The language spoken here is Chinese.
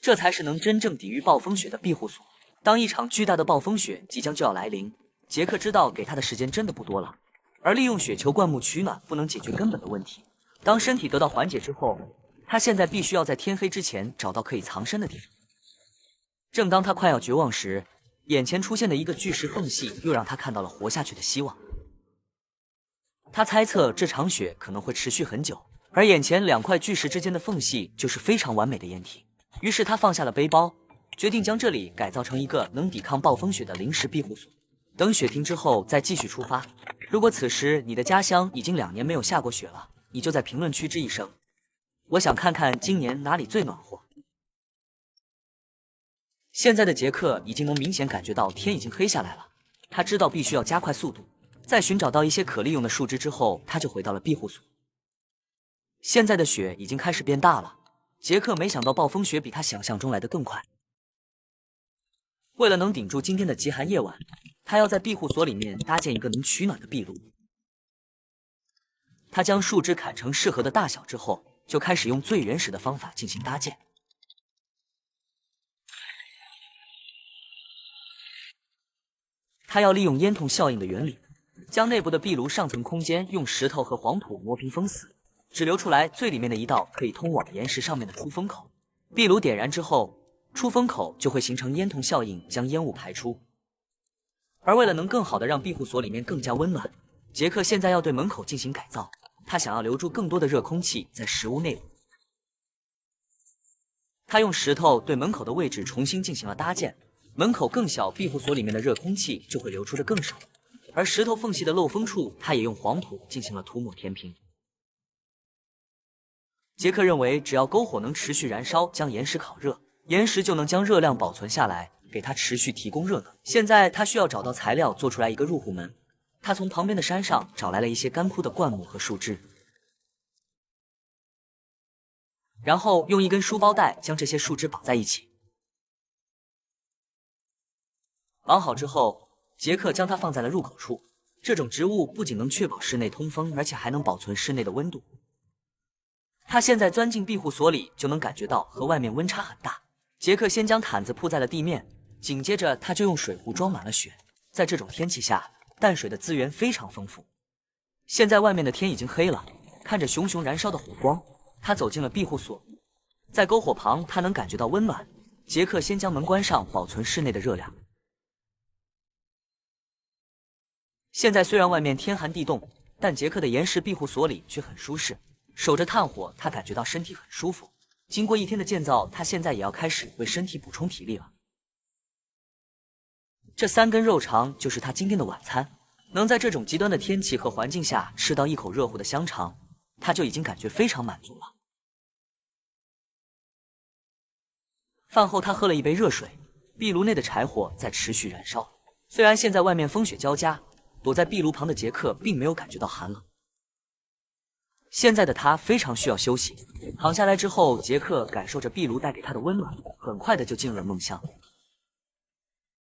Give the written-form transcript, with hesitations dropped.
这才是能真正抵御暴风雪的庇护所。当一场巨大的暴风雪即将就要来临，杰克知道给他的时间真的不多了，而利用雪球灌木取暖不能解决根本的问题。当身体得到缓解之后，他现在必须要在天黑之前找到可以藏身的地方。正当他快要绝望时，眼前出现的一个巨石缝隙又让他看到了活下去的希望。他猜测这场雪可能会持续很久，而眼前2块巨石之间的缝隙就是非常完美的掩体。于是他放下了背包，决定将这里改造成一个能抵抗暴风雪的临时庇护所。等雪停之后再继续出发。如果此时你的家乡已经2年没有下过雪了，你就在评论区吱一声，我想看看今年哪里最暖和。现在的杰克已经能明显感觉到天已经黑下来了，他知道必须要加快速度。在寻找到一些可利用的树枝之后，他就回到了庇护所。现在的雪已经开始变大了，杰克没想到暴风雪比他想象中来得更快。为了能顶住今天的极寒夜晚，他要在庇护所里面搭建一个能取暖的壁炉。他将树枝砍成适合的大小之后，就开始用最原始的方法进行搭建。他要利用烟囱效应的原理，将内部的壁炉上层空间用石头和黄土磨平封死，只留出来最里面的一道可以通往岩石上面的出风口。壁炉点燃之后，出风口就会形成烟囱效应，将烟雾排出。而为了能更好的让庇护所里面更加温暖，杰克现在要对门口进行改造，他想要留住更多的热空气在食物内部。他用石头对门口的位置重新进行了搭建，门口更小，庇护所里面的热空气就会流出的更少。而石头缝隙的漏风处，他也用黄土进行了涂抹填平。杰克认为，只要篝火能持续燃烧，将岩石烤热，岩石就能将热量保存下来，给他持续提供热能。现在他需要找到材料做出来一个入户门，他从旁边的山上找来了一些干枯的灌木和树枝，然后用一根书包带将这些树枝绑在一起。绑好之后，杰克将它放在了入口处。这种植物不仅能确保室内通风，而且还能保存室内的温度。他现在钻进庇护所里，就能感觉到和外面温差很大。杰克先将毯子铺在了地面，紧接着他就用水壶装满了雪。在这种天气下，淡水的资源非常丰富。现在外面的天已经黑了，看着熊熊燃烧的火光，他走进了庇护所。在篝火旁，他能感觉到温暖。杰克先将门关上，保存室内的热量。现在虽然外面天寒地冻，但杰克的岩石庇护所里却很舒适。守着炭火，他感觉到身体很舒服。经过1天的建造，他现在也要开始为身体补充体力了。这3根肉肠就是他今天的晚餐。能在这种极端的天气和环境下吃到一口热乎的香肠，他就已经感觉非常满足了。饭后，他喝了一杯热水，壁炉内的柴火在持续燃烧。虽然现在外面风雪交加，躲在壁炉旁的杰克并没有感觉到寒冷。现在的他非常需要休息。躺下来之后，杰克感受着壁炉带给他的温暖，很快的就进入了梦乡。